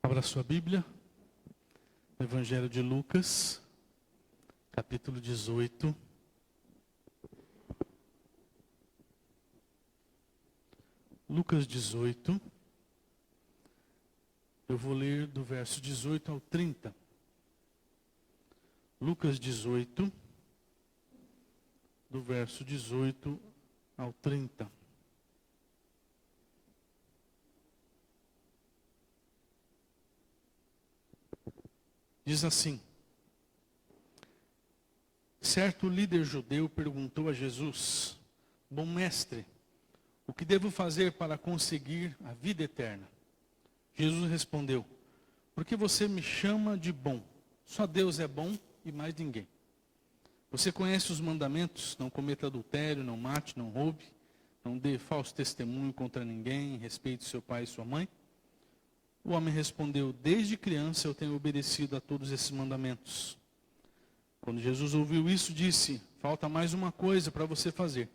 Abra sua Bíblia, no Evangelho de Lucas, capítulo 18. Lucas 18, eu vou ler do verso 18 ao 30. Lucas 18, do verso 18 ao 30. Diz assim: certo líder judeu perguntou a Jesus: bom mestre, o que devo fazer para conseguir a vida eterna? Jesus respondeu: porque você me chama de bom? Só Deus é bom e mais ninguém. Você conhece os mandamentos: não cometa adultério, não mate, não roube, não dê falso testemunho contra ninguém, respeite seu pai e sua mãe. O homem respondeu: desde criança eu tenho obedecido a todos esses mandamentos. Quando Jesus ouviu isso, disse: falta mais uma coisa para você fazer.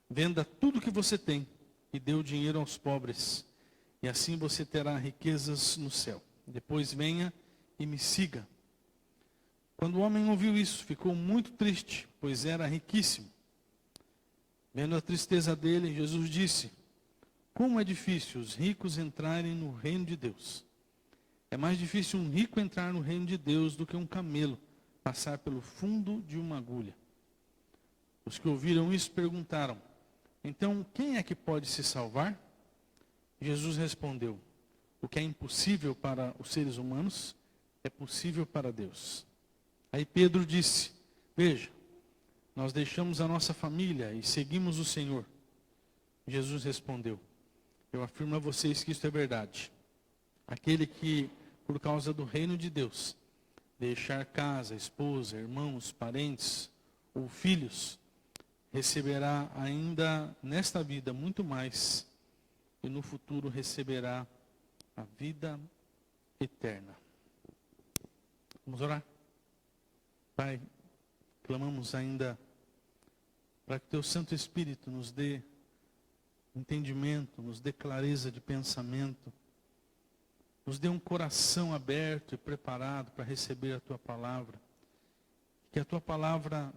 Venda tudo que você tem e dê o dinheiro aos pobres, e assim você terá riquezas no céu. Depois venha e me siga. Quando o homem ouviu isso, ficou muito triste, pois era riquíssimo. Vendo a tristeza dele, Jesus disse: como é difícil os ricos entrarem no reino de Deus. É mais difícil um rico entrar no reino de Deus do que um camelo passar pelo fundo de uma agulha. Os que ouviram isso perguntaram: então quem é que pode se salvar? Jesus respondeu: o que é impossível para os seres humanos é possível para Deus. Aí Pedro disse: veja, nós deixamos a nossa família e seguimos o Senhor. Jesus respondeu: eu afirmo a vocês que isto é verdade. Aquele que, por causa do reino de Deus, deixar casa, esposa, irmãos, parentes ou filhos, receberá ainda nesta vida muito mais, e no futuro receberá a vida eterna. Vamos orar? Pai, clamamos ainda para que Teu Santo Espírito nos dê entendimento, nos dê clareza de pensamento, nos dê um coração aberto e preparado para receber a Tua palavra. Que a Tua palavra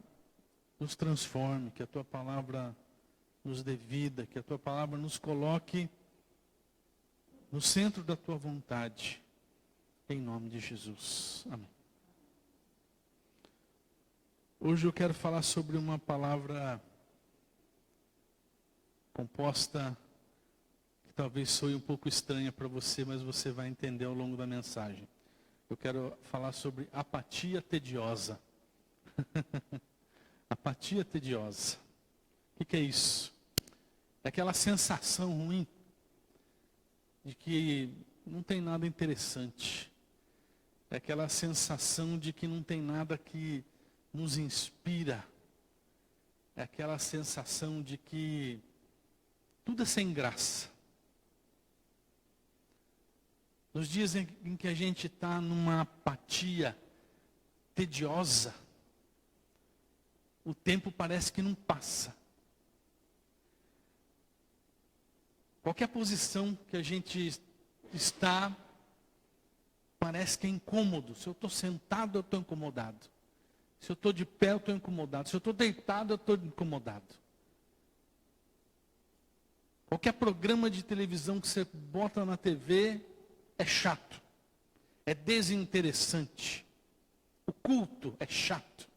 nos transforme, que a Tua palavra nos dê vida, que a Tua palavra nos coloque no centro da Tua vontade, em nome de Jesus. Amém. Hoje eu quero falar sobre uma palavra composta que talvez soe um pouco estranha para você, mas você vai entender ao longo da mensagem. Eu quero falar sobre apatia tediosa. Apatia tediosa. O que é isso? É aquela sensação ruim de que não tem nada interessante. É aquela sensação de que não tem nada que nos inspira. É aquela sensação de que tudo é sem graça. Nos dias em que a gente está numa apatia tediosa, o tempo parece que não passa. Qualquer posição que a gente está, parece que é incômodo. Se eu estou sentado, eu estou incomodado. Se eu estou de pé, eu estou incomodado. Se eu estou deitado, eu estou incomodado. Qualquer programa de televisão que você bota na TV é chato. É desinteressante. O culto é chato.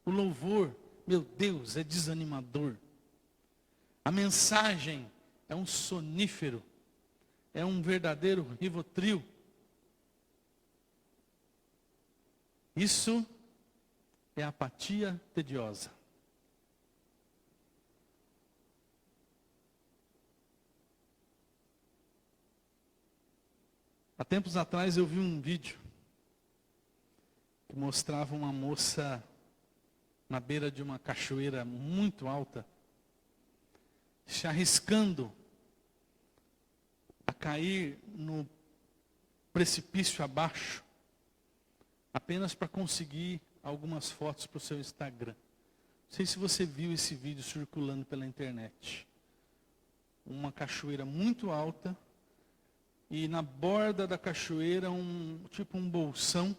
O louvor, meu Deus, é desanimador. A mensagem é um sonífero. É um verdadeiro Rivotril. Isso é apatia tediosa. Há tempos atrás eu vi um vídeo que mostrava uma moça na beira de uma cachoeira muito alta, se arriscando cair no precipício abaixo, apenas para conseguir algumas fotos para o seu Instagram. Não sei se você viu esse vídeo circulando pela internet. Uma cachoeira muito alta, e na borda da cachoeira tipo um bolsão.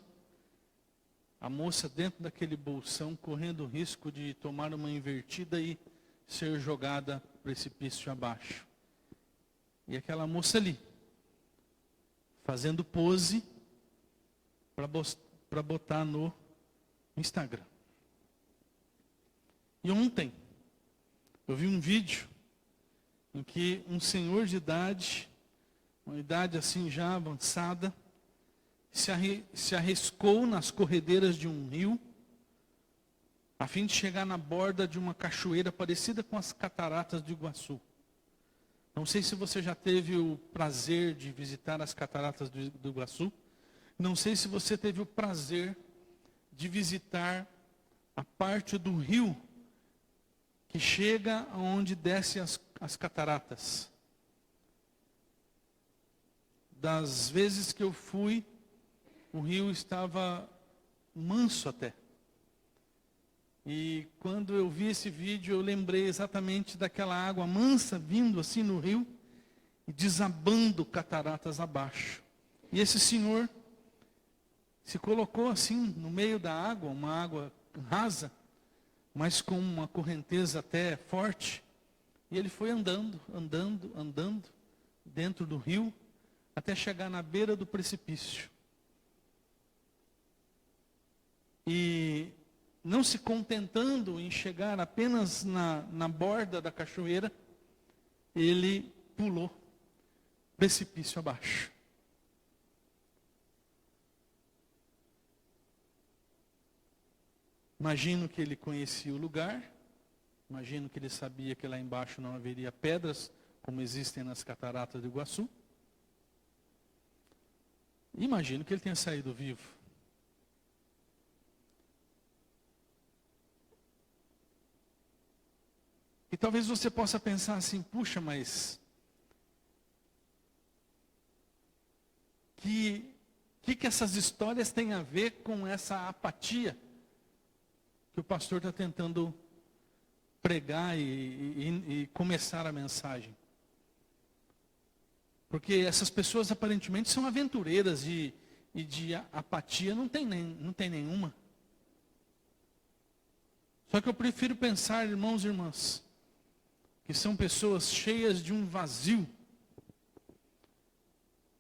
A moça dentro daquele bolsão, correndo o risco de tomar uma invertida e ser jogada precipício abaixo. E aquela moça ali, fazendo pose para botar no Instagram. E ontem, eu vi um vídeo em que um senhor de idade, uma idade assim já avançada, se arriscou nas corredeiras de um rio, a fim de chegar na borda de uma cachoeira parecida com as cataratas do Iguaçu. Não sei se você já teve o prazer de visitar as cataratas do Iguaçu. Não sei se você teve o prazer de visitar a parte do rio que chega aonde desce as cataratas. Das vezes que eu fui, o rio estava manso até. E quando eu vi esse vídeo, eu lembrei exatamente daquela água mansa vindo assim no rio e desabando cataratas abaixo. E esse senhor se colocou assim no meio da água, uma água rasa, mas com uma correnteza até forte. E ele foi andando dentro do rio, até chegar na beira do precipício. E não se contentando em chegar apenas na borda da cachoeira, ele pulou precipício abaixo. Imagino que ele conhecia o lugar, imagino que ele sabia que lá embaixo não haveria pedras, como existem nas cataratas do Iguaçu. Imagino que ele tenha saído vivo. E talvez você possa pensar assim, puxa, mas que essas histórias têm a ver com essa apatia que o pastor está tentando pregar e começar a mensagem? Porque essas pessoas aparentemente são aventureiras e de apatia não tem nenhuma. Só que eu prefiro pensar, irmãos e irmãs, que são pessoas cheias de um vazio,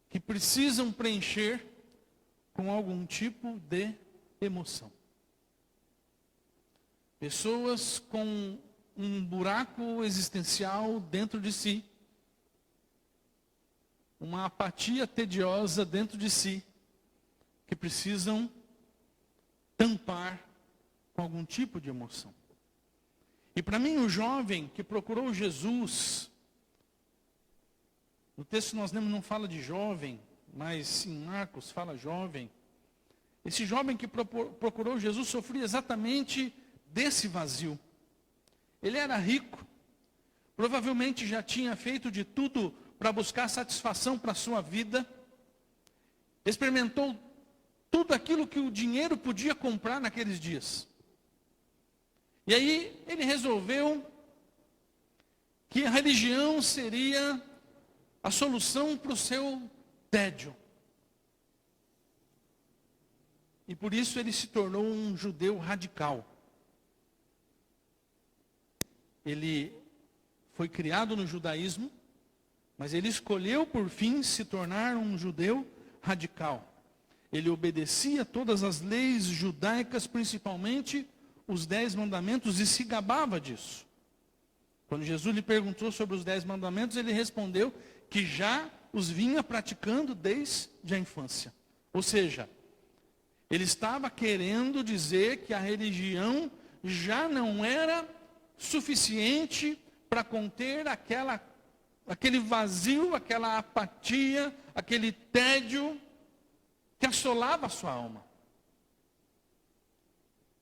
que precisam preencher com algum tipo de emoção. Pessoas com um buraco existencial dentro de si, uma apatia tediosa dentro de si, que precisam tampar com algum tipo de emoção. E para mim, o jovem que procurou Jesus, no texto que nós lemos não fala de jovem, mas em Marcos fala jovem. Esse jovem que procurou Jesus sofria exatamente desse vazio. Ele era rico, provavelmente já tinha feito de tudo para buscar satisfação para a sua vida, experimentou tudo aquilo que o dinheiro podia comprar naqueles dias. E aí ele resolveu que a religião seria a solução para o seu tédio. E por isso ele se tornou um judeu radical. Ele foi criado no judaísmo, mas ele escolheu por fim se tornar um judeu radical. Ele obedecia todas as leis judaicas, principalmente os 10 mandamentos, e se gabava disso. Quando Jesus lhe perguntou sobre os 10 mandamentos, ele respondeu que já os vinha praticando desde a infância. Ou seja, ele estava querendo dizer que a religião já não era suficiente para conter aquele vazio, aquela apatia, aquele tédio que assolava a sua alma.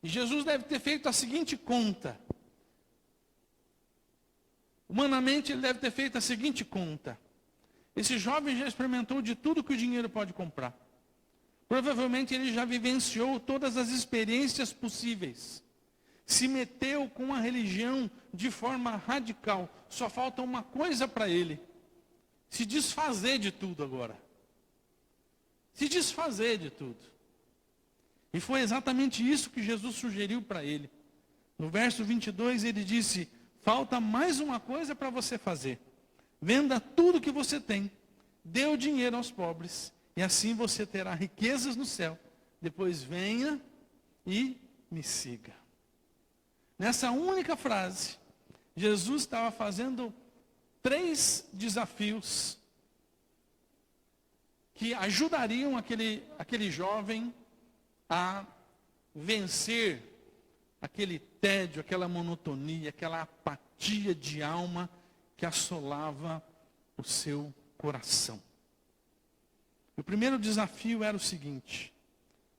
E Jesus deve ter feito a seguinte conta. Humanamente, ele deve ter feito a seguinte conta. Esse jovem já experimentou de tudo que o dinheiro pode comprar. Provavelmente ele já vivenciou todas as experiências possíveis. Se meteu com a religião de forma radical. Só falta uma coisa para ele: se desfazer de tudo agora. Se desfazer de tudo. E foi exatamente isso que Jesus sugeriu para ele. No verso 22 ele disse: falta mais uma coisa para você fazer. Venda tudo que você tem, dê o dinheiro aos pobres, e assim você terá riquezas no céu. Depois venha e me siga. Nessa única frase, Jesus estava fazendo 3 desafios que ajudariam aquele jovem a vencer aquele tédio, aquela monotonia, aquela apatia de alma que assolava o seu coração. O primeiro desafio era o seguinte: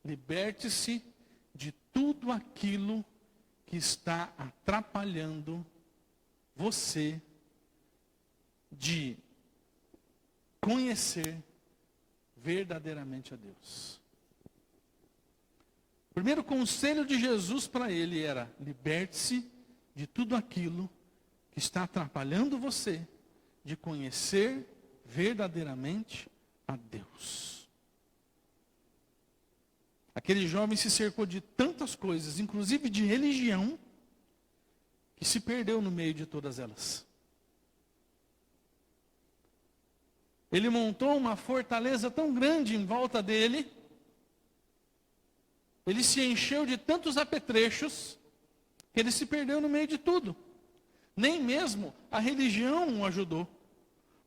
liberte-se de tudo aquilo que está atrapalhando você de conhecer verdadeiramente a Deus. O primeiro conselho de Jesus para ele era: liberte-se de tudo aquilo que está atrapalhando você de conhecer verdadeiramente a Deus. Aquele jovem se cercou de tantas coisas, inclusive de religião, que se perdeu no meio de todas elas. Ele montou uma fortaleza tão grande em volta dele, ele se encheu de tantos apetrechos, que ele se perdeu no meio de tudo. Nem mesmo a religião o ajudou,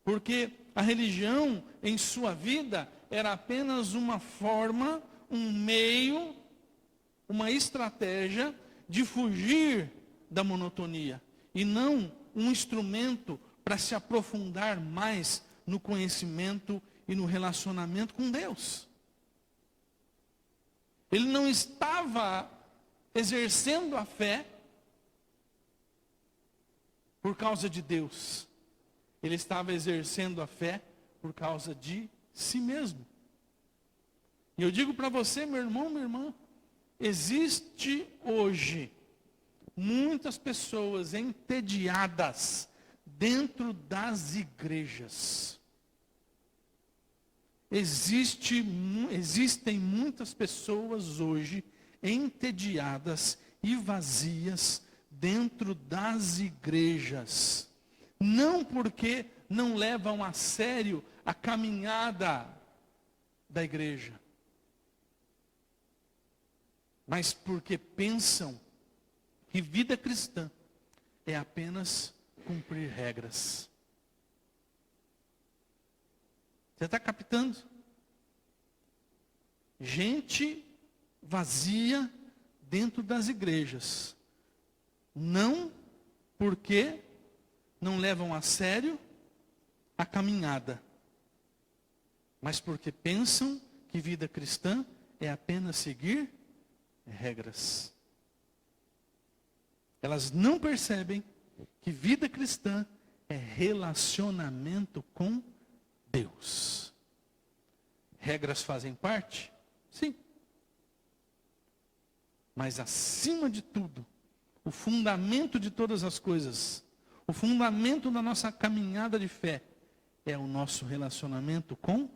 porque a religião em sua vida era apenas uma forma, um meio, uma estratégia de fugir da monotonia, e não um instrumento para se aprofundar mais no conhecimento e no relacionamento com Deus. Ele não estava exercendo a fé por causa de Deus. Ele estava exercendo a fé por causa de si mesmo. E eu digo para você, meu irmão, minha irmã, existe hoje muitas pessoas entediadas dentro das igrejas. Existem muitas pessoas hoje entediadas e vazias dentro das igrejas. Não porque não levam a sério a caminhada da igreja, mas porque pensam que vida cristã é apenas cumprir regras. Você está captando? Gente vazia dentro das igrejas. Não porque não levam a sério a caminhada, mas porque pensam que vida cristã é apenas seguir regras. Elas não percebem que vida cristã é relacionamento com Deus. Regras fazem parte? Sim. Mas acima de tudo, o fundamento de todas as coisas, o fundamento da nossa caminhada de fé, é o nosso relacionamento com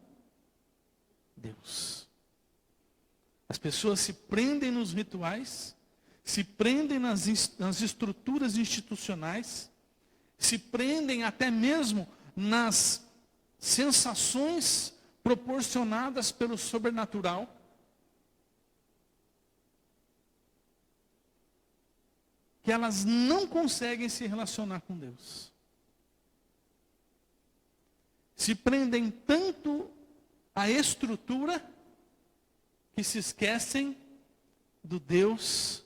Deus. As pessoas se prendem nos rituais, se prendem nas estruturas institucionais, se prendem até mesmo nas sensações proporcionadas pelo sobrenatural. Que elas não conseguem se relacionar com Deus. Se prendem tanto à estrutura que se esquecem do Deus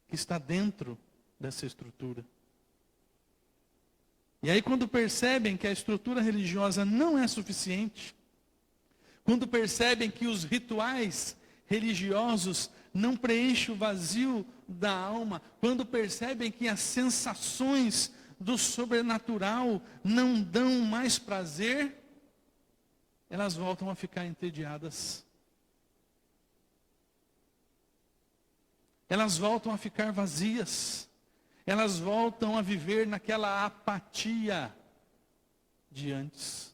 que está dentro dessa estrutura. E aí, quando percebem que a estrutura religiosa não é suficiente, quando percebem que os rituais religiosos não preenchem o vazio da alma, quando percebem que as sensações do sobrenatural não dão mais prazer, elas voltam a ficar entediadas. Elas voltam a ficar vazias. Elas voltam a viver naquela apatia de antes.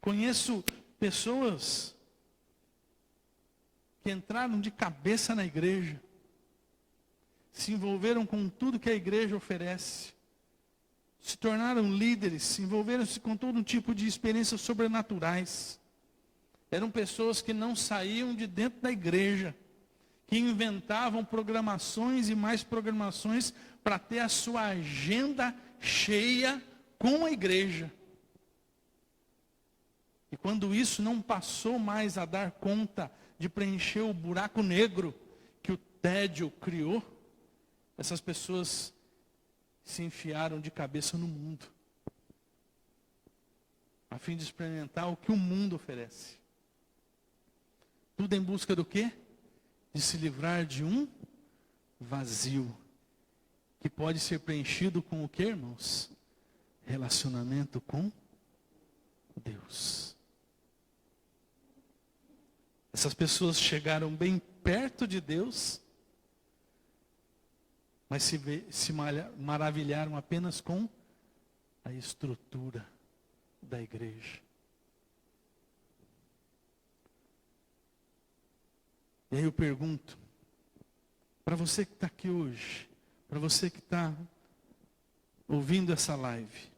Conheço pessoas que entraram de cabeça na igreja, se envolveram com tudo que a igreja oferece, se tornaram líderes, se envolveram-se com todo um tipo de experiências sobrenaturais. Eram pessoas que não saíam de dentro da igreja, que inventavam programações e mais programações para ter a sua agenda cheia com a igreja. E quando isso não passou mais a dar conta de preencher o buraco negro que o tédio criou, essas pessoas se enfiaram de cabeça no mundo, a fim de experimentar o que o mundo oferece. Tudo em busca do quê? De se livrar de um vazio, que pode ser preenchido com o quê, irmãos? Relacionamento com Deus. Essas pessoas chegaram bem perto de Deus, mas se maravilharam apenas com a estrutura da igreja. E aí eu pergunto, para você que está aqui hoje, para você que está ouvindo essa live,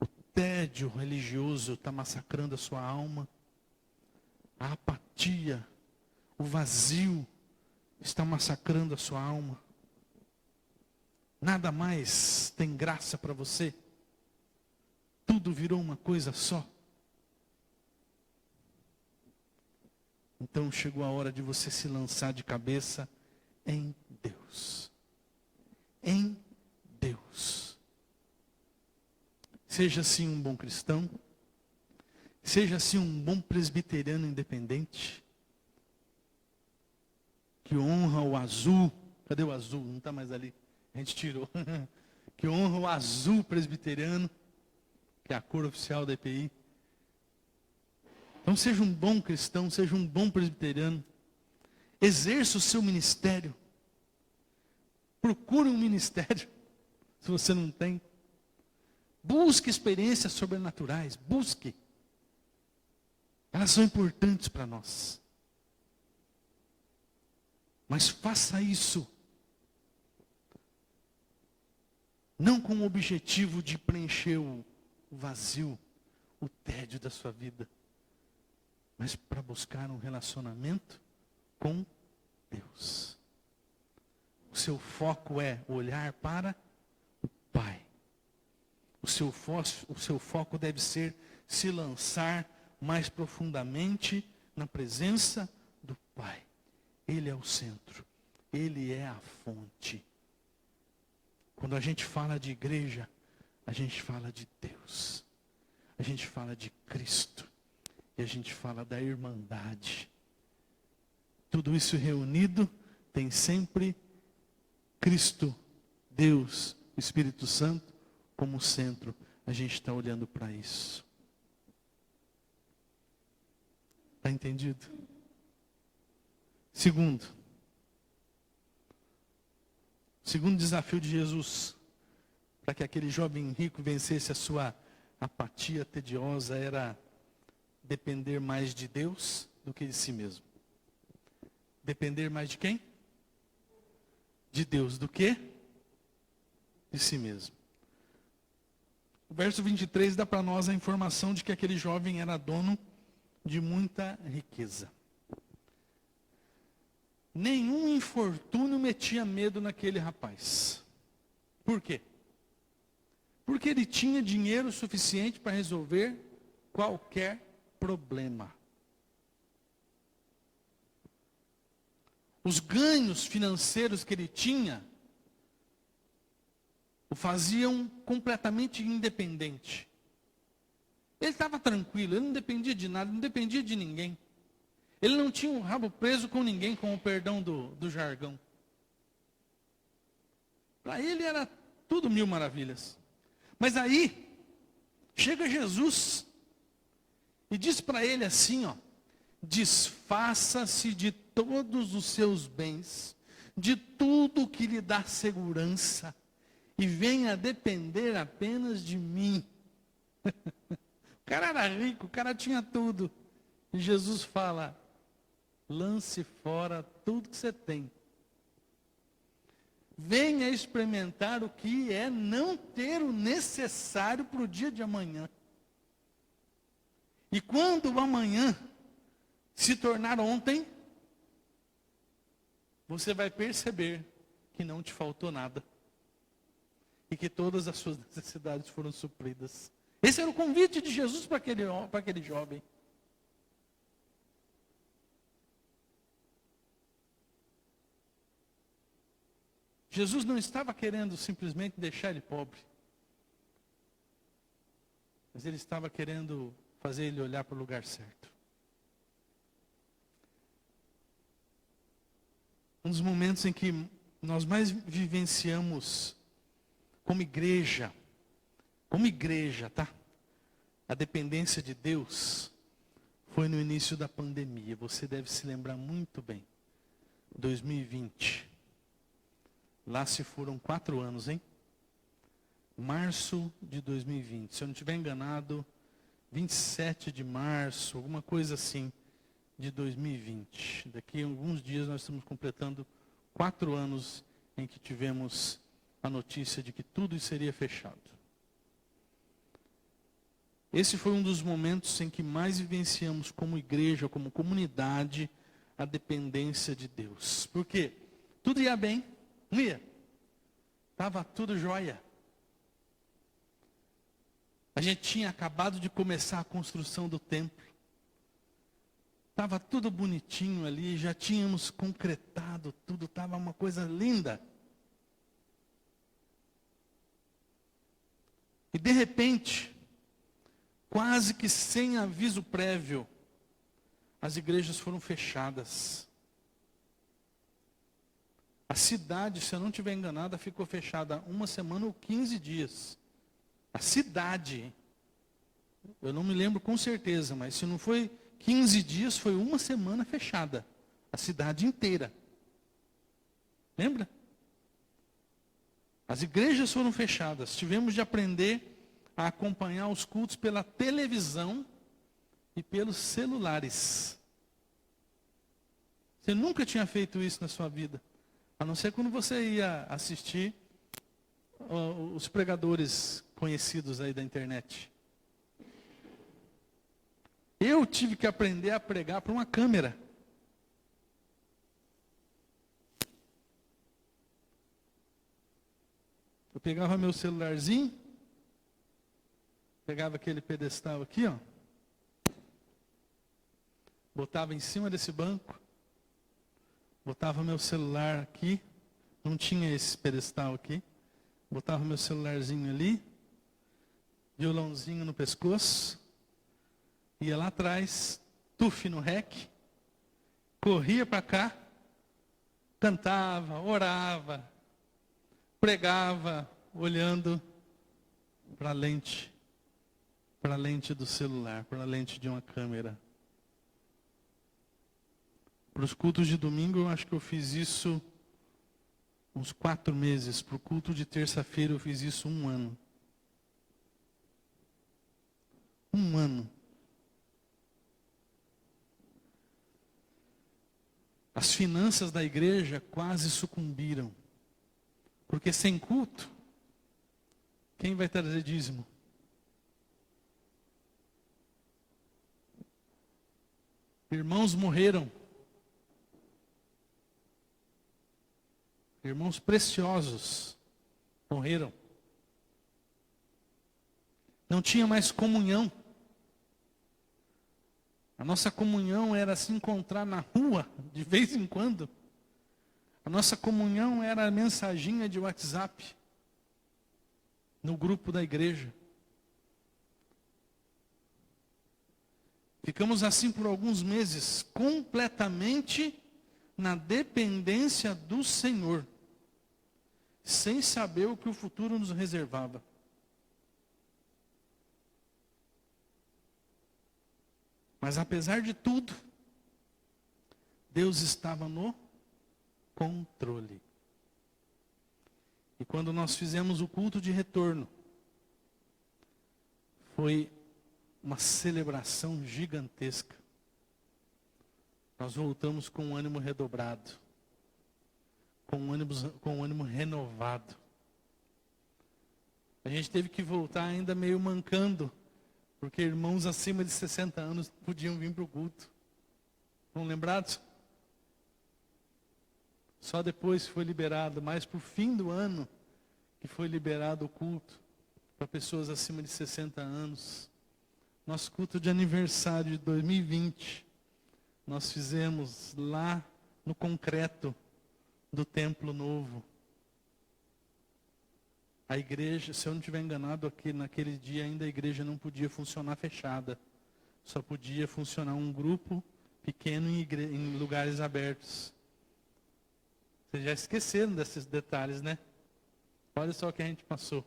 o tédio religioso está massacrando a sua alma, a apatia, o vazio está massacrando a sua alma. Nada mais tem graça para você. Tudo virou uma coisa só. Então chegou a hora de você se lançar de cabeça em Deus. Em Deus. Seja assim um bom cristão. Seja assim um bom presbiteriano independente. Que honra o azul. Cadê o azul? Não está mais ali. A gente tirou. Que honra o azul presbiteriano, que é a cor oficial da EPI. Então seja um bom cristão, seja um bom presbiteriano. Exerça o seu ministério. Procure um ministério, se você não tem. Busque experiências sobrenaturais, busque. Elas são importantes para nós. Mas faça isso não com o objetivo de preencher o vazio, o tédio da sua vida, mas para buscar um relacionamento com Deus. O seu foco é olhar para o Pai. O seu foco deve ser se lançar mais profundamente na presença do Pai. Ele é o centro. Ele é a fonte. Quando a gente fala de igreja, a gente fala de Deus. A gente fala de Cristo. E a gente fala da irmandade. Tudo isso reunido tem sempre Cristo, Deus, o Espírito Santo como centro. A gente está olhando para isso. Está entendido? Segundo desafio de Jesus, para que aquele jovem rico vencesse a sua apatia tediosa, era depender mais de Deus do que de si mesmo. Depender mais de quem? De Deus do que? De si mesmo. O verso 23 dá para nós a informação de que aquele jovem era dono de muita riqueza. Nenhum infortúnio metia medo naquele rapaz. Por quê? Porque ele tinha dinheiro suficiente para resolver qualquer problema. Os ganhos financeiros que ele tinha o faziam completamente independente. Ele estava tranquilo, ele não dependia de nada, não dependia de ninguém. Ele não tinha um rabo preso com ninguém, com o perdão do jargão. Para ele era tudo mil maravilhas. Mas aí, chega Jesus e diz para ele assim, ó: desfaça-se de todos os seus bens, de tudo que lhe dá segurança, e venha depender apenas de mim. O cara era rico, o cara tinha tudo. E Jesus fala: lance fora tudo que você tem. Venha experimentar o que é não ter o necessário para o dia de amanhã. E quando o amanhã se tornar ontem, você vai perceber que não te faltou nada. E que todas as suas necessidades foram supridas. Esse era o convite de Jesus para aquele jovem. Jesus não estava querendo simplesmente deixar ele pobre. Mas ele estava querendo fazer ele olhar para o lugar certo. Um dos momentos em que nós mais vivenciamos como igreja, tá? A dependência de Deus foi no início da pandemia. Você deve se lembrar muito bem. 2020. Lá se foram 4 anos, hein? Março de 2020. Se eu não estiver enganado, 27 de março, alguma coisa assim, de 2020. Daqui a alguns dias nós estamos completando 4 anos em que tivemos a notícia de que tudo seria fechado. Esse foi um dos momentos em que mais vivenciamos como igreja, como comunidade, a dependência de Deus. Por quê? Tudo ia bem, não ia? Estava tudo jóia. A gente tinha acabado de começar a construção do templo. Estava tudo bonitinho ali, já tínhamos concretado tudo, estava uma coisa linda. E de repente, quase que sem aviso prévio, as igrejas foram fechadas. A cidade, se eu não estiver enganada, ficou fechada 1 semana ou 15 dias. A cidade, eu não me lembro com certeza, mas se não foi 15 dias, foi 1 semana fechada. A cidade inteira. Lembra? As igrejas foram fechadas. Tivemos de aprender a acompanhar os cultos pela televisão e pelos celulares. Você nunca tinha feito isso na sua vida. A não ser quando você ia assistir os pregadores conhecidos aí da internet. Eu tive que aprender a pregar para uma câmera. Eu pegava meu celularzinho, pegava aquele pedestal aqui, ó, botava em cima desse banco, botava meu celular aqui, não tinha esse pedestal aqui, botava meu celularzinho ali, violãozinho no pescoço, ia lá atrás, tuf no rec, corria para cá, cantava, orava, pregava, olhando para a lente do celular, para a lente de uma câmera. Para os cultos de domingo, eu acho que eu fiz isso uns 4 meses. Para o culto de terça-feira, eu fiz isso 1 ano. 1 ano. As finanças da igreja quase sucumbiram. Porque sem culto, quem vai trazer dízimo? Irmãos morreram. Irmãos preciosos morreram. Não tinha mais comunhão. A nossa comunhão era se encontrar na rua, de vez em quando. A nossa comunhão era a mensaginha de WhatsApp, no grupo da igreja. Ficamos assim por alguns meses, completamente na dependência do Senhor. sem saber o que o futuro nos reservava. Mas apesar de tudo, Deus estava no controle. E quando nós fizemos o culto de retorno, foi uma celebração gigantesca. Nós voltamos com um ânimo redobrado, com um ânimo renovado. A gente teve que voltar ainda meio mancando, porque irmãos acima de 60 anos podiam vir para o culto. Estão lembrados? Só depois foi liberado, mais para o fim do ano, que foi liberado o culto para pessoas acima de 60 anos. Nosso culto de aniversário de 2020, nós fizemos lá no concreto do Templo Novo. A igreja, se eu não estiver enganado, aqui, naquele dia ainda a igreja não podia funcionar fechada. Só podia funcionar um grupo pequeno em lugares abertos. Vocês já esqueceram desses detalhes, né? Olha só o que a gente passou.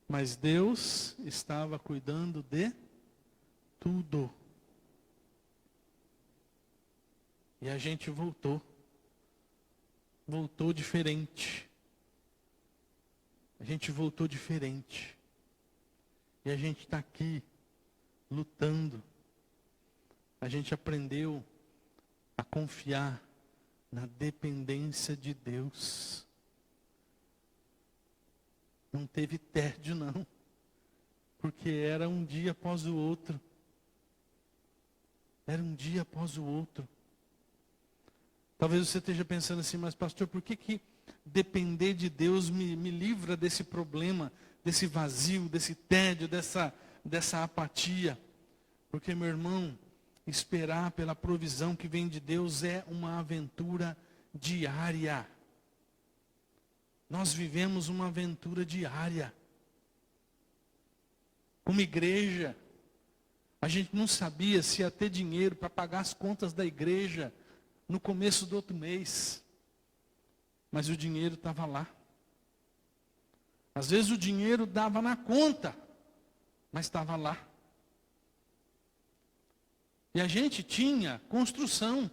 Mas Deus estava cuidando de tudo. E a gente voltou. Voltou diferente. A gente voltou diferente. E a gente está aqui, lutando. A gente aprendeu a confiar na dependência de Deus. Não teve tédio, não. Porque era um dia após o outro. Era um dia após o outro. Talvez você esteja pensando assim, mas pastor, por que depender de Deus me livra desse problema, desse vazio, desse tédio, dessa apatia? Porque, meu irmão, esperar pela provisão que vem de Deus é uma aventura diária. Nós vivemos uma aventura diária. Como igreja, a gente não sabia se ia ter dinheiro para pagar as contas da igreja no começo do outro mês. Mas o dinheiro estava lá. Às vezes o dinheiro dava na conta, mas estava lá. E a gente tinha construção,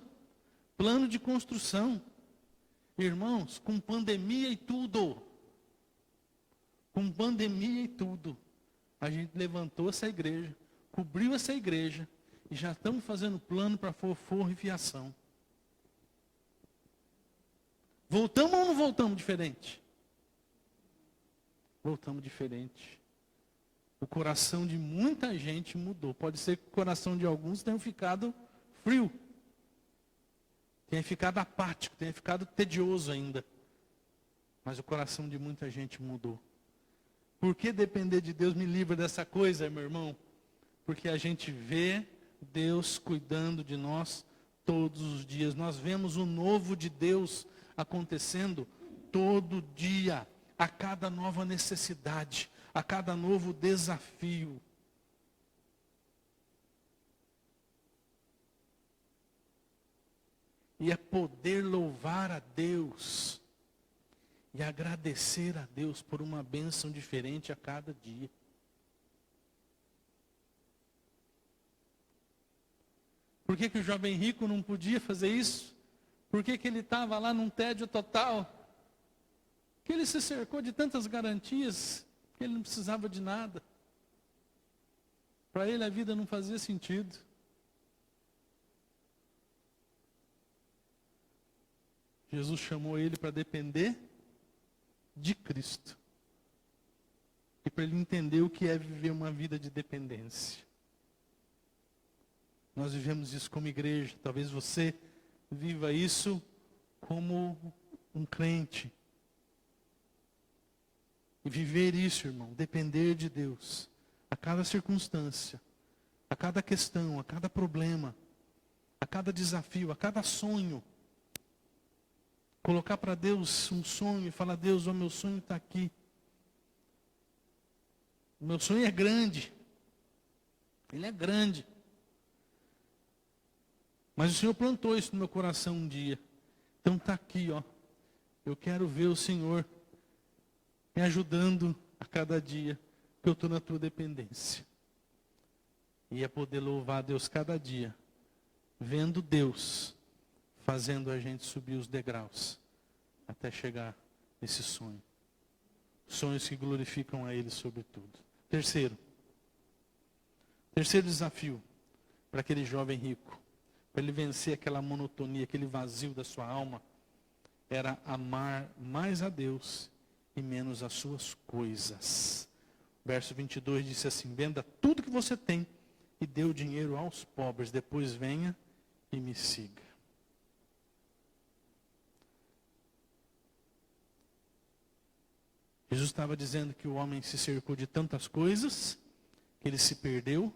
plano de construção. Irmãos, com pandemia e tudo, a gente levantou essa igreja, cobriu essa igreja, e já estamos fazendo plano para forro e fiação. Voltamos ou não voltamos diferente? Voltamos diferente. O coração de muita gente mudou. Pode ser que o coração de alguns tenha ficado frio. Tenha ficado apático, tenha ficado tedioso ainda. Mas o coração de muita gente mudou. Por que depender de Deus me livra dessa coisa, meu irmão? Porque a gente vê Deus cuidando de nós todos os dias. Nós vemos o novo de Deus acontecendo todo dia, a cada nova necessidade, a cada novo desafio. E é poder louvar a Deus e agradecer a Deus por uma bênção diferente a cada dia. Por que o jovem rico não podia fazer isso? Por que ele estava lá num tédio total? Que ele se cercou de tantas garantias que ele não precisava de nada. Para ele a vida não fazia sentido. Jesus chamou ele para depender de Cristo. E para ele entender o que é viver uma vida de dependência. Nós vivemos isso como igreja. Talvez você viva isso como um crente. E viver isso, irmão, depender de Deus. A cada circunstância, a cada questão, a cada problema, a cada desafio, a cada sonho. Colocar para Deus um sonho e falar, Deus, o meu sonho está aqui. O meu sonho é grande. Ele é grande. Mas o Senhor plantou isso no meu coração um dia. Então está aqui, ó. Eu quero ver o Senhor me ajudando a cada dia que eu estou na tua dependência. E é poder louvar a Deus cada dia, vendo Deus fazendo a gente subir os degraus até chegar nesse sonho. Sonhos que glorificam a Ele sobre tudo. Terceiro desafio para aquele jovem rico, para ele vencer aquela monotonia, aquele vazio da sua alma, era amar mais a Deus e menos as suas coisas. Verso 22 disse assim: venda tudo que você tem e dê o dinheiro aos pobres, depois venha e me siga. Jesus estava dizendo que o homem se cercou de tantas coisas que ele se perdeu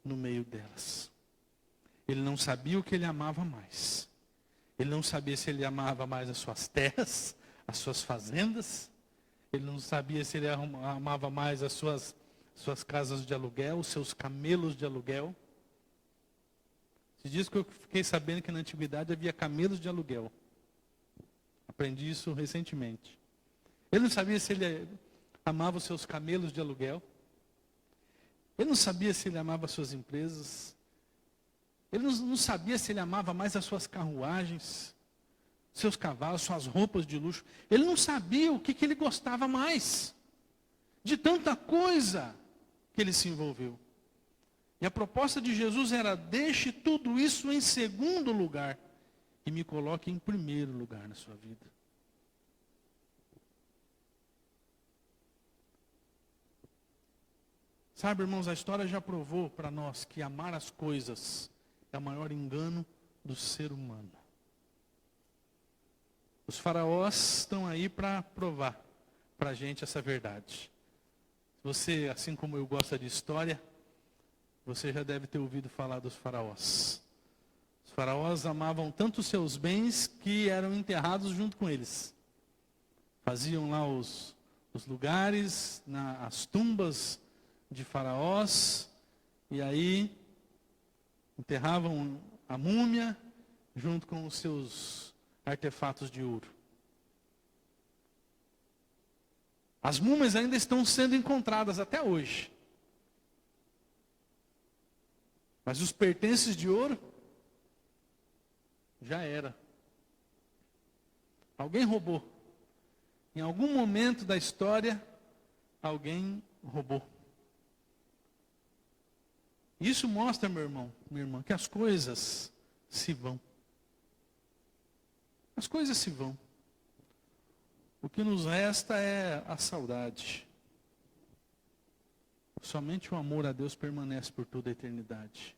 no meio delas. Ele não sabia o que ele amava mais. Ele não sabia se ele amava mais as suas terras, as suas fazendas. Ele não sabia se ele amava mais as suas casas de aluguel, os seus camelos de aluguel. Se diz que eu fiquei sabendo que na antiguidade havia camelos de aluguel. Aprendi isso recentemente. Ele não sabia se ele amava os seus camelos de aluguel. Ele não sabia se ele amava as suas empresas. Ele não sabia se ele amava mais as suas carruagens, seus cavalos, suas roupas de luxo. Ele não sabia o que ele gostava mais. De tanta coisa que ele se envolveu. E a proposta de Jesus era: deixe tudo isso em segundo lugar e me coloque em primeiro lugar na sua vida. Sabe, irmãos, a história já provou para nós que amar as coisas é o maior engano do ser humano. Os faraós estão aí para provar para a gente essa verdade. Você, assim como eu, gosta de história, você já deve ter ouvido falar dos faraós. Os faraós amavam tanto os seus bens que eram enterrados junto com eles. Faziam lá os lugares, as tumbas de faraós, e aí enterravam a múmia junto com os seus artefatos de ouro. As múmias ainda estão sendo encontradas até hoje. Mas os pertences de ouro já era. Alguém roubou. Em algum momento da história, alguém roubou. Isso mostra, meu irmão, minha irmã, que as coisas se vão. As coisas se vão. O que nos resta é a saudade. Somente o amor a Deus permanece por toda a eternidade.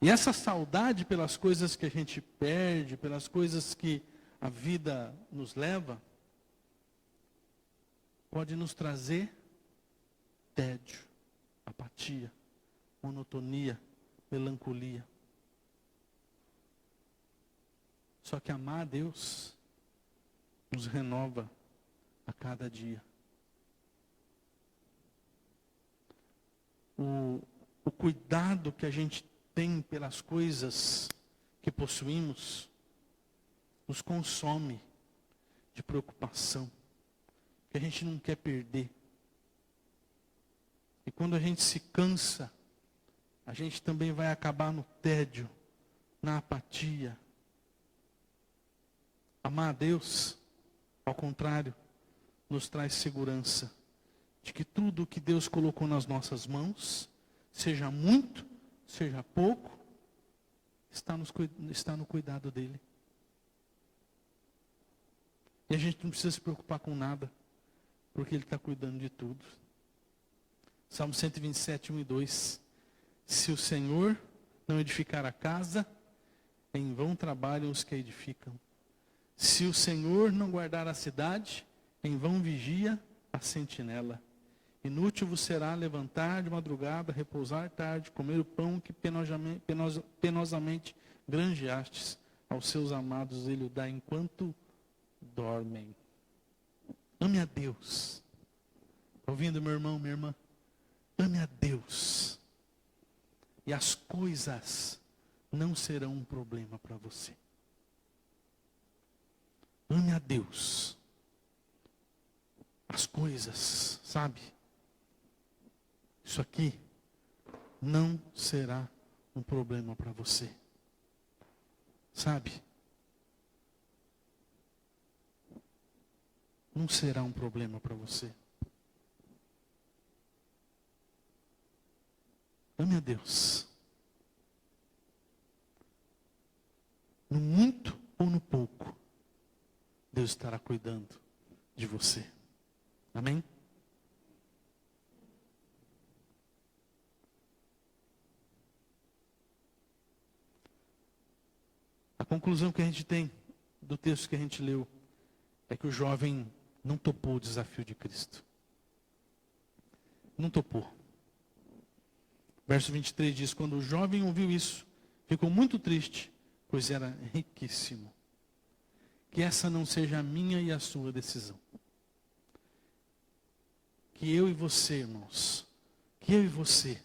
E essa saudade pelas coisas que a gente perde, pelas coisas que a vida nos leva, pode nos trazer tédio, apatia, monotonia, melancolia. Só que amar a Deus nos renova a cada dia. O cuidado que a gente tem pelas coisas que possuímos nos consome de preocupação, que a gente não quer perder. E quando a gente se cansa, a gente também vai acabar no tédio, na apatia. Amar a Deus, ao contrário, nos traz segurança de que tudo o que Deus colocou nas nossas mãos, seja muito, seja pouco, está no cuidado dele. E a gente não precisa se preocupar com nada, porque ele está cuidando de tudo. Salmo 127, 1 e 2. Se o Senhor não edificar a casa, em vão trabalham os que a edificam. Se o Senhor não guardar a cidade, em vão vigia a sentinela. Inútil vos será levantar de madrugada, repousar tarde, comer o pão que penosamente granjeastes. Aos seus amados ele o dá enquanto dormem. Ame a Deus. Está ouvindo, meu irmão, minha irmã? Ame a Deus. E as coisas não serão um problema para você. ame a Deus. As coisas, sabe? Isso aqui não será um problema para você. Sabe? Não será um problema para você. Ame a Deus. No muito ou no pouco, Deus estará cuidando de você. Amém? A conclusão que a gente tem do texto que a gente leu é que o jovem não topou o desafio de Cristo. Não topou. Verso 23 diz: quando o jovem ouviu isso, ficou muito triste, pois era riquíssimo. Que essa não seja a minha e a sua decisão. Que eu e você, irmãos, que eu e você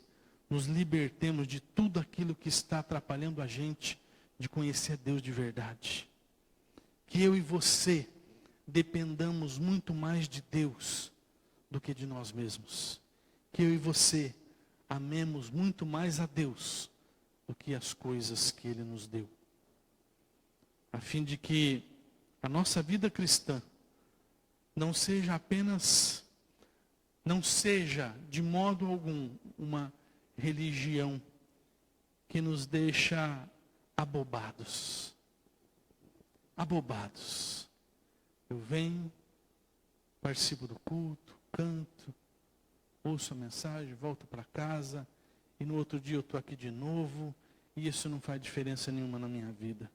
nos libertemos de tudo aquilo que está atrapalhando a gente de conhecer Deus de verdade. Que eu e você dependamos muito mais de Deus do que de nós mesmos. Que eu e você amemos muito mais a Deus do que as coisas que Ele nos deu. A fim de que a nossa vida cristã não seja de modo algum uma religião que nos deixa abobados. Abobados. Eu venho, participo do culto, canto, ouço a mensagem, volto para casa, e no outro dia eu estou aqui de novo, e isso não faz diferença nenhuma na minha vida.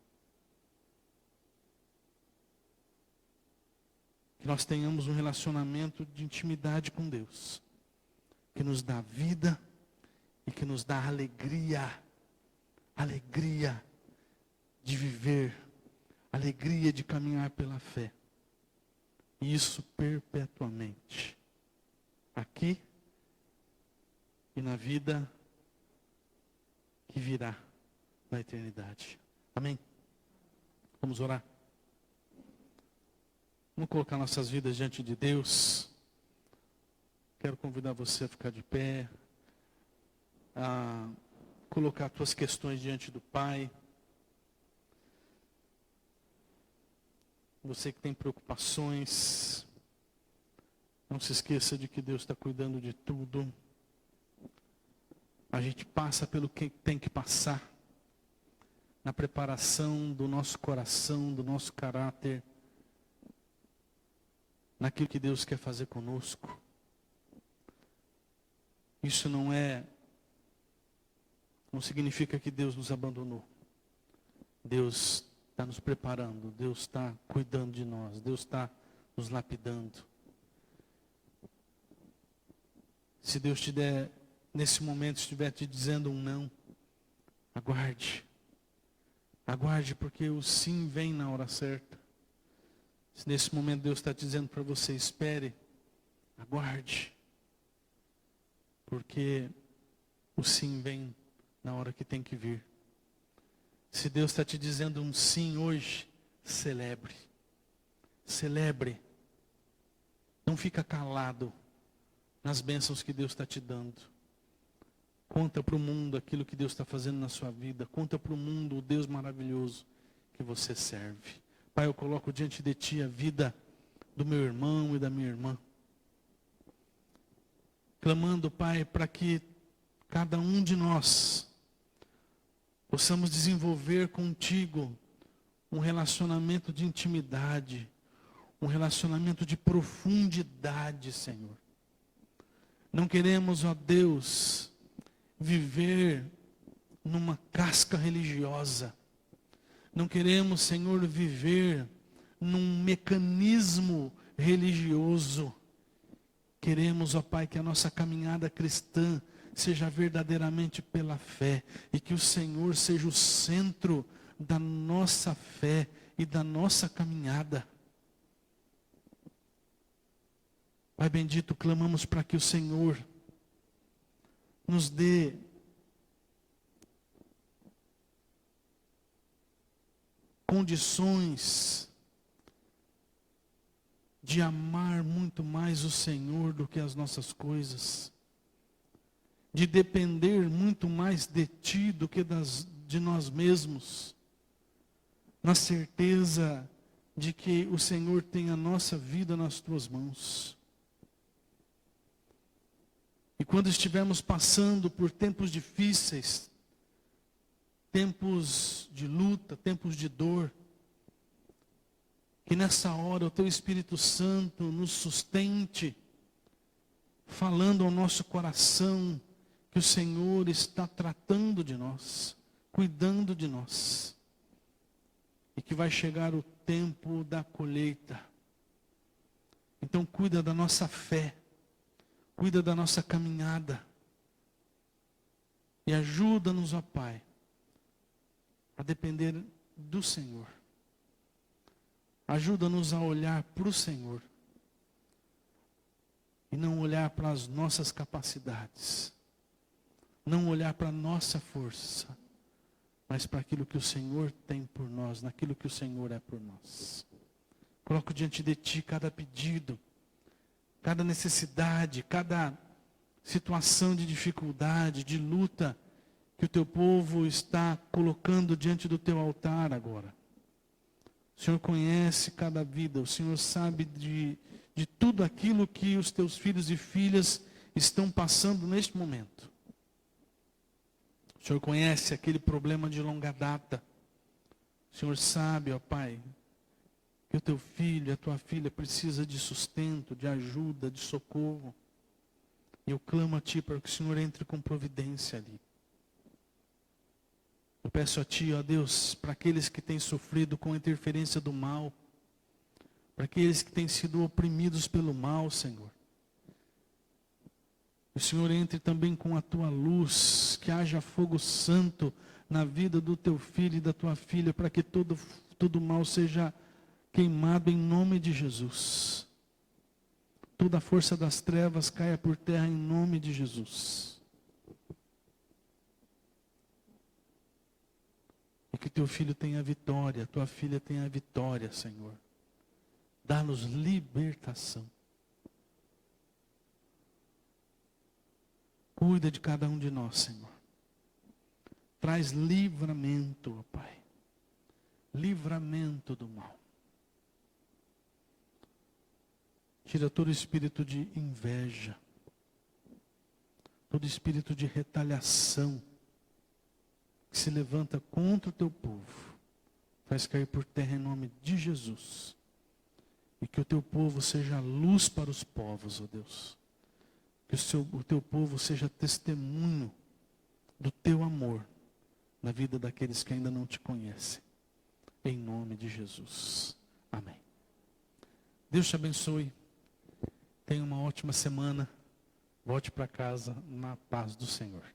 Que nós tenhamos um relacionamento de intimidade com Deus, que nos dá vida e que nos dá alegria de viver, alegria de caminhar pela fé. E isso perpetuamente, aqui e na vida que virá na eternidade. Amém? Vamos orar? Vamos colocar nossas vidas diante de Deus. Quero convidar você a ficar de pé, a colocar as tuas questões diante do Pai. Você que tem preocupações, não se esqueça de que Deus está cuidando de tudo. A gente passa pelo que tem que passar, na preparação do nosso coração, do nosso caráter, naquilo que Deus quer fazer conosco. Isso não significa que Deus nos abandonou. Deus está nos preparando, Deus está cuidando de nós, Deus está nos lapidando. Se Deus te der, nesse momento, estiver te dizendo um não, aguarde. Aguarde, porque o sim vem na hora certa. Se nesse momento Deus está dizendo para você, espere, aguarde. Porque o sim vem na hora que tem que vir. Se Deus está te dizendo um sim hoje, celebre. Celebre. Não fica calado nas bênçãos que Deus está te dando. Conta para o mundo aquilo que Deus está fazendo na sua vida. Conta para o mundo o Deus maravilhoso que você serve. Pai, eu coloco diante de Ti a vida do meu irmão e da minha irmã. Clamando, Pai, para que cada um de nós possamos desenvolver contigo um relacionamento de intimidade, um relacionamento de profundidade, Senhor. Não queremos, ó Deus, viver numa casca religiosa. Não queremos, Senhor, viver num mecanismo religioso. Queremos, ó Pai, que a nossa caminhada cristã seja verdadeiramente pela fé e que o Senhor seja o centro da nossa fé e da nossa caminhada. Pai bendito, clamamos para que o Senhor nos dê condições de amar muito mais o Senhor do que as nossas coisas, de depender muito mais de Ti do que de nós mesmos, na certeza de que o Senhor tem a nossa vida nas Tuas mãos. E quando estivermos passando por tempos difíceis, tempos de luta, tempos de dor, que nessa hora o Teu Espírito Santo nos sustente, falando ao nosso coração que o Senhor está tratando de nós, cuidando de nós, e que vai chegar o tempo da colheita. Então cuida da nossa fé, cuida da nossa caminhada, e ajuda-nos, ó Pai, a depender do Senhor. Ajuda-nos a olhar para o Senhor e não olhar para as nossas capacidades, não olhar para a nossa força, mas para aquilo que o Senhor tem por nós, naquilo que o Senhor é por nós. Coloco diante de Ti cada pedido, cada necessidade, cada situação de dificuldade, de luta, que o Teu povo está colocando diante do Teu altar agora. O Senhor conhece cada vida, o Senhor sabe de tudo aquilo que os Teus filhos e filhas estão passando neste momento. O Senhor conhece aquele problema de longa data. O Senhor sabe, ó Pai, que o Teu filho, a Tua filha precisa de sustento, de ajuda, de socorro. E eu clamo a Ti para que o Senhor entre com providência ali. Eu peço a Ti, ó Deus, para aqueles que têm sofrido com a interferência do mal, para aqueles que têm sido oprimidos pelo mal, Senhor. O Senhor entre também com a Tua luz, que haja fogo santo na vida do Teu filho e da Tua filha, para que todo mal seja queimado em nome de Jesus. Toda a força das trevas caia por terra em nome de Jesus. E que Teu filho tenha vitória, Tua filha tenha vitória, Senhor. Dá-nos libertação. Cuida de cada um de nós, Senhor. Traz livramento, ó Pai. Livramento do mal. Tira todo espírito de inveja. Todo espírito de retaliação que se levanta contra o Teu povo. Faz cair por terra em nome de Jesus. E que o Teu povo seja luz para os povos, ó Deus. Que o Teu povo seja testemunho do Teu amor na vida daqueles que ainda não Te conhecem. Em nome de Jesus. Amém. Deus te abençoe. Tenha uma ótima semana. Volte para casa na paz do Senhor.